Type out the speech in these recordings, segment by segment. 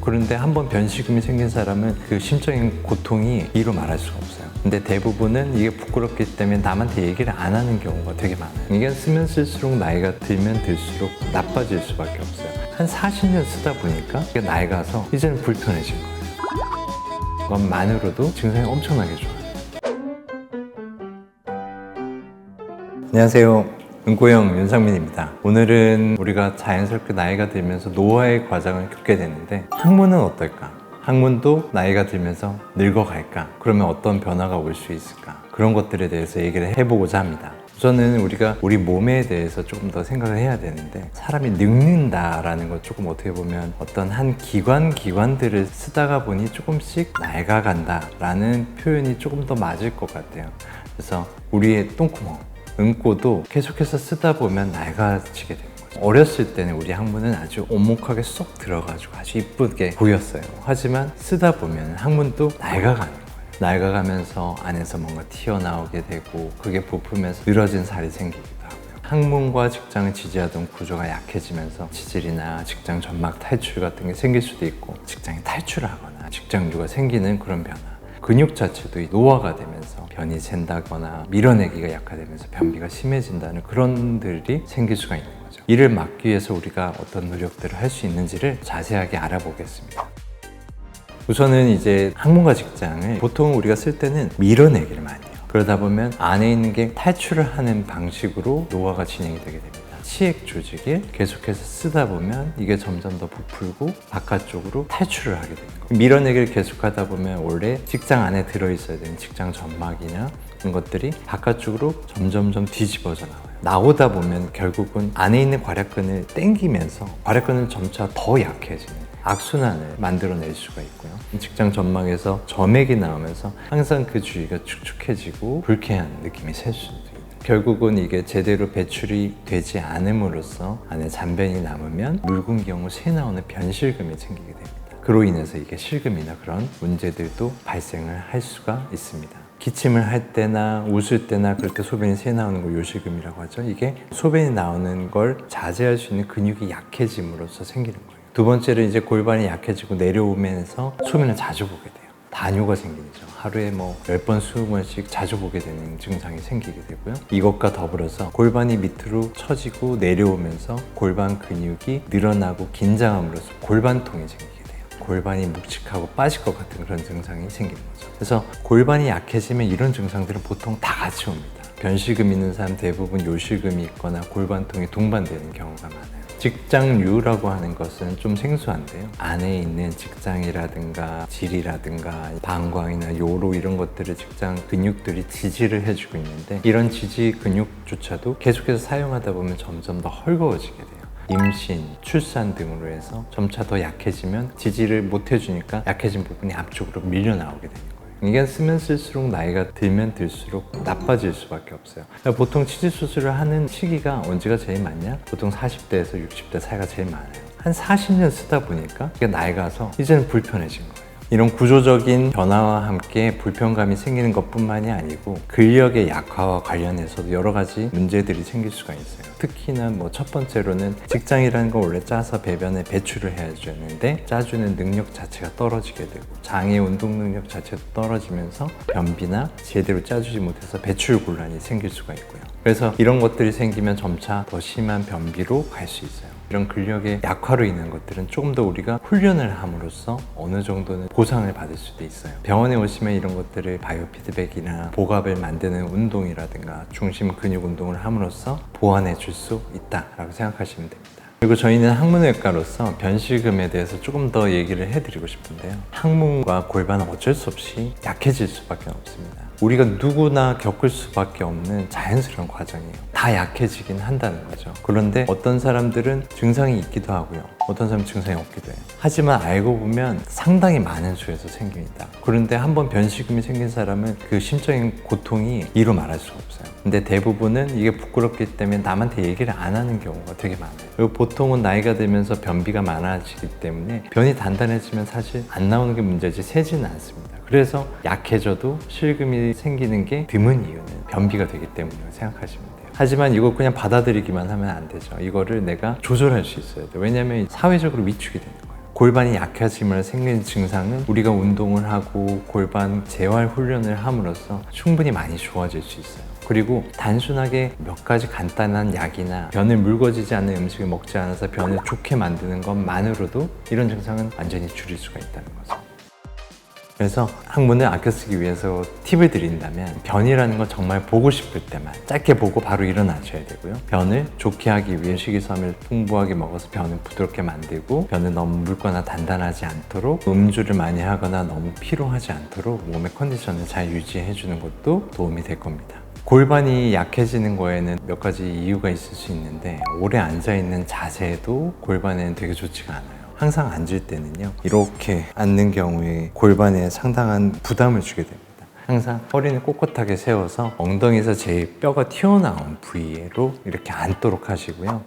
그런데 한번 변식음이 생긴 사람은 그 심적인 고통이 이루 말할 수가 없어요. 근데 대부분은 이게 부끄럽기 때문에 남한테 얘기를 안 하는 경우가 되게 많아요. 이게 쓰면 쓸수록 나이가 들면 들수록 나빠질 수밖에 없어요. 한 40년 쓰다 보니까 이게 나이가서 이제는 불편해진 거예요. 그것만으로도 증상이 엄청나게 좋아요. 안녕하세요. 은꼬형 윤상민입니다. 오늘은 우리가 자연스럽게 나이가 들면서 노화의 과정을 겪게 되는데 학문은 어떨까? 학문도 나이가 들면서 늙어갈까? 그러면 어떤 변화가 올 수 있을까? 그런 것들에 대해서 얘기를 해보고자 합니다. 우선은 우리가 우리 몸에 대해서 조금 더 생각을 해야 되는데, 사람이 늙는다라는 것, 조금 어떻게 보면 어떤 한 기관들을 쓰다가 보니 조금씩 낡아간다라는 표현이 조금 더 맞을 것 같아요. 그래서 우리의 똥구멍, 은꼬도 계속해서 쓰다 보면 낡아지게 됩니다. 어렸을 때는 우리 항문은 아주 오목하게 쏙 들어가지고 아주 이쁘게 보였어요. 하지만 쓰다 보면 항문도 낡아가는 거예요. 낡아가면서 안에서 뭔가 튀어나오게 되고, 그게 부풀면서 늘어진 살이 생기기도 하고요. 항문과 직장을 지지하던 구조가 약해지면서 치질이나 직장 점막 탈출 같은 게 생길 수도 있고, 직장이 탈출을 하거나 직장류가 생기는 그런 변화. 근육 자체도 노화가 되면서 변이 샌다거나 밀어내기가 약화되면서 변비가 심해진다는 그런 들이 생길 수가 있는 거죠. 이를 막기 위해서 우리가 어떤 노력들을 할 수 있는지를 자세하게 알아보겠습니다. 우선은 이제 항문과 직장을 보통 우리가 쓸 때는 밀어내기를 많이 해요. 그러다 보면 안에 있는 게 탈출을 하는 방식으로 노화가 진행이 되게 됩니다. 치액 조직을 계속해서 쓰다 보면 이게 점점 더 부풀고 바깥쪽으로 탈출을 하게 되는 거예요. 밀어내기를 계속하다 보면 원래 직장 안에 들어있어야 되는 직장 점막이나 이런 것들이 바깥쪽으로 점점점 뒤집어져 나와요. 나오다 보면 결국은 안에 있는 괄약근을 당기면서 괄약근은 점차 더 약해지는 악순환을 만들어낼 수가 있고요. 직장 점막에서 점액이 나오면서 항상 그 주위가 축축해지고 불쾌한 느낌이 셀 수도 있어요. 결국은 이게 제대로 배출이 되지 않음으로써 안에 잔변이 남으면 묽은 경우 새 나오는 변실금이 생기게 됩니다. 그로 인해서 이게 실금이나 그런 문제들도 발생을 할 수가 있습니다. 기침을 할 때나 웃을 때나 그럴 때 소변이 새 나오는 걸 요실금이라고 하죠. 이게 소변이 나오는 걸 자제할 수 있는 근육이 약해짐으로써 생기는 거예요. 두 번째로 이제 골반이 약해지고 내려오면서 소변을 자주 보게 돼요. 다뇨가 생기죠. 하루에 10번, 20번씩 자주 보게 되는 증상이 생기게 되고요. 이것과 더불어서 골반이 밑으로 처지고 내려오면서 골반 근육이 늘어나고 긴장함으로써 골반통이 생기게 돼요. 골반이 묵직하고 빠질 것 같은 그런 증상이 생기는 거죠. 그래서 골반이 약해지면 이런 증상들은 보통 다 같이 옵니다. 변실금 있는 사람 대부분 요실금이 있거나 골반통이 동반되는 경우가 많아요. 직장류라고 하는 것은 좀 생소한데요. 안에 있는 직장이라든가 질이라든가 방광이나 요로 이런 것들을 직장 근육들이 지지를 해주고 있는데, 이런 지지 근육조차도 계속해서 사용하다 보면 점점 더 헐거워지게 돼요. 임신, 출산 등으로 해서 점차 더 약해지면 지지를 못 해주니까 약해진 부분이 앞쪽으로 밀려 나오게 되는 거예요. 이게 쓰면 쓸수록 나이가 들면 들수록 나빠질 수밖에 없어요. 보통 치질 수술을 하는 시기가 언제가 제일 많냐? 보통 40대에서 60대 사이가 제일 많아요. 한 40년 쓰다 보니까 이게 나이가서 이제는 불편해진 거예요. 이런 구조적인 변화와 함께 불편감이 생기는 것뿐만이 아니고 근력의 약화와 관련해서도 여러 가지 문제들이 생길 수가 있어요. 특히나 첫 번째로는 직장이라는 건 원래 짜서 배변에 배출을 해야 되는데 짜주는 능력 자체가 떨어지게 되고, 장의 운동 능력 자체도 떨어지면서 변비나 제대로 짜주지 못해서 배출 곤란이 생길 수가 있고요. 그래서 이런 것들이 생기면 점차 더 심한 변비로 갈 수 있어요. 이런 근력의 약화로 인한 것들은 조금 더 우리가 훈련을 함으로써 어느 정도는 보상을 받을 수도 있어요. 병원에 오시면 이런 것들을 바이오 피드백이나 복압을 만드는 운동이라든가 중심 근육 운동을 함으로써 보완해 줄 수 있다라고 생각하시면 됩니다. 그리고 저희는 항문외과로서 변실금에 대해서 조금 더 얘기를 해드리고 싶은데요. 항문과 골반은 어쩔 수 없이 약해질 수밖에 없습니다. 우리가 누구나 겪을 수밖에 없는 자연스러운 과정이에요. 다 약해지긴 한다는 거죠. 그런데 어떤 사람들은 증상이 있기도 하고요. 어떤 사람은 증상이 없기도 해요. 하지만 알고 보면 상당히 많은 수에서 생깁니다. 그런데 한번 변실금이 생긴 사람은 그 심적인 고통이 이루 말할 수가 없어요. 근데 대부분은 이게 부끄럽기 때문에 남한테 얘기를 안 하는 경우가 되게 많아요. 그리고 보통은 나이가 들면서 변비가 많아지기 때문에 변이 단단해지면 사실 안 나오는 게 문제지 새지는 않습니다. 그래서 약해져도 실금이 생기는 게 드문 이유는 변비가 되기 때문이라고 생각하시면 돼요. 하지만 이거 그냥 받아들이기만 하면 안 되죠. 이거를 내가 조절할 수 있어야 돼요. 왜냐하면 사회적으로 위축이 되는 거예요. 골반이 약해짐을 생기는 증상은 우리가 운동을 하고 골반 재활 훈련을 함으로써 충분히 많이 좋아질 수 있어요. 그리고 단순하게 몇 가지 간단한 약이나 변을 묽어지지 않는 음식을 먹지 않아서 변을 좋게 만드는 것만으로도 이런 증상은 완전히 줄일 수가 있다는 거죠. 그래서 항문을 아껴 쓰기 위해서 팁을 드린다면 변이라는 건 정말 보고 싶을 때만 짧게 보고 바로 일어나셔야 되고요. 변을 좋게 하기 위해 식이섬유를 풍부하게 먹어서 변을 부드럽게 만들고 변을 너무 묽거나 단단하지 않도록 음주를 많이 하거나 너무 피로하지 않도록 몸의 컨디션을 잘 유지해 주는 것도 도움이 될 겁니다. 골반이 약해지는 거에는 몇 가지 이유가 있을 수 있는데 오래 앉아있는 자세도 골반에는 되게 좋지가 않아요. 항상 앉을 때는요, 이렇게 앉는 경우에 골반에 상당한 부담을 주게 됩니다. 항상 허리는 꼿꼿하게 세워서 엉덩이에서 제일 뼈가 튀어나온 부위로 이렇게 앉도록 하시고요.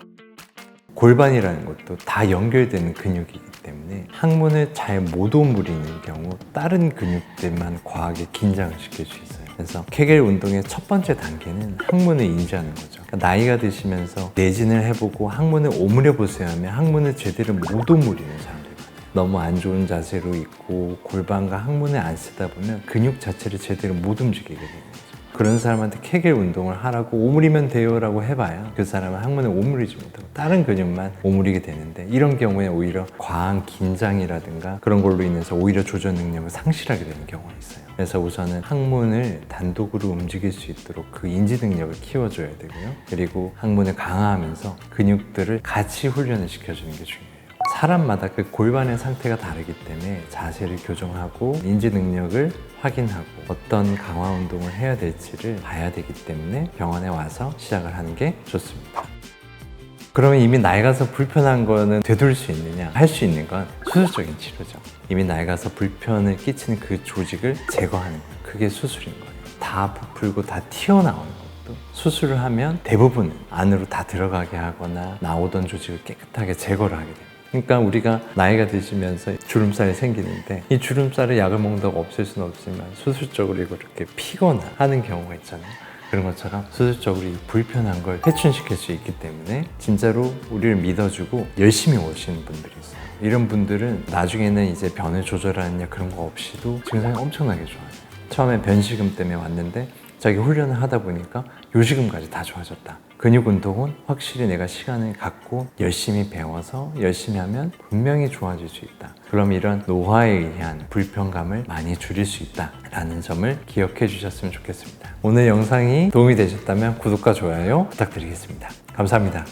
골반이라는 것도 다 연결되는 근육이기 때문에 항문을 잘 못 오므리는 경우 다른 근육들만 과하게 긴장을 시킬 수 있어요. 그래서 케겔 운동의 첫 번째 단계는 항문을 인지하는 거죠. 그러니까 나이가 드시면서 내진을 해보고 항문을 오므려 보세요 하면 항문을 제대로 못 오므리는 사람들 많아요. 너무 안 좋은 자세로 있고 골반과 항문을 안 쓰다 보면 근육 자체를 제대로 못 움직이게 되는 거죠. 그런 사람한테 케겔 운동을 하라고 오므리면 돼요 라고 해봐야 그 사람은 항문을 오므리지 못하고 다른 근육만 오므리게 되는데, 이런 경우에 오히려 과한 긴장이라든가 그런 걸로 인해서 오히려 조절 능력을 상실하게 되는 경우가 있어요. 그래서 우선은 항문을 단독으로 움직일 수 있도록 그 인지 능력을 키워줘야 되고요. 그리고 항문을 강화하면서 근육들을 같이 훈련을 시켜주는 게 중요해요. 사람마다 그 골반의 상태가 다르기 때문에 자세를 교정하고 인지 능력을 확인하고 어떤 강화 운동을 해야 될지를 봐야 되기 때문에 병원에 와서 시작을 하는 게 좋습니다. 그러면 이미 낡아서 불편한 거는 되돌릴 수 있느냐? 할 수 있는 건 수술적인 치료죠. 이미 낡아서 불편을 끼치는 그 조직을 제거하는 거예요. 그게 수술인 거예요. 다 부풀고 다 튀어나오는 것도 수술을 하면 대부분 안으로 다 들어가게 하거나 나오던 조직을 깨끗하게 제거를 하게 됩니다. 그러니까 우리가 나이가 드시면서 주름살이 생기는데 이 주름살을 약을 먹는다고 없앨 수는 없지만 수술적으로 이렇게 피거나 하는 경우가 있잖아요. 그런 것처럼 수술적으로 이 불편한 걸 회춘시킬 수 있기 때문에 진짜로 우리를 믿어주고 열심히 오시는 분들이 있어요. 이런 분들은 나중에는 이제 변을 조절하느냐 그런 거 없이도 증상이 엄청나게 좋아요. 처음에 변식음 때문에 왔는데 자기 훈련을 하다 보니까 요식음까지 다 좋아졌다. 근육 운동은 확실히 내가 시간을 갖고 열심히 배워서 열심히 하면 분명히 좋아질 수 있다. 그럼 이런 노화에 의한 불편감을 많이 줄일 수 있다라는 점을 기억해 주셨으면 좋겠습니다. 오늘 영상이 도움이 되셨다면 구독과 좋아요 부탁드리겠습니다. 감사합니다.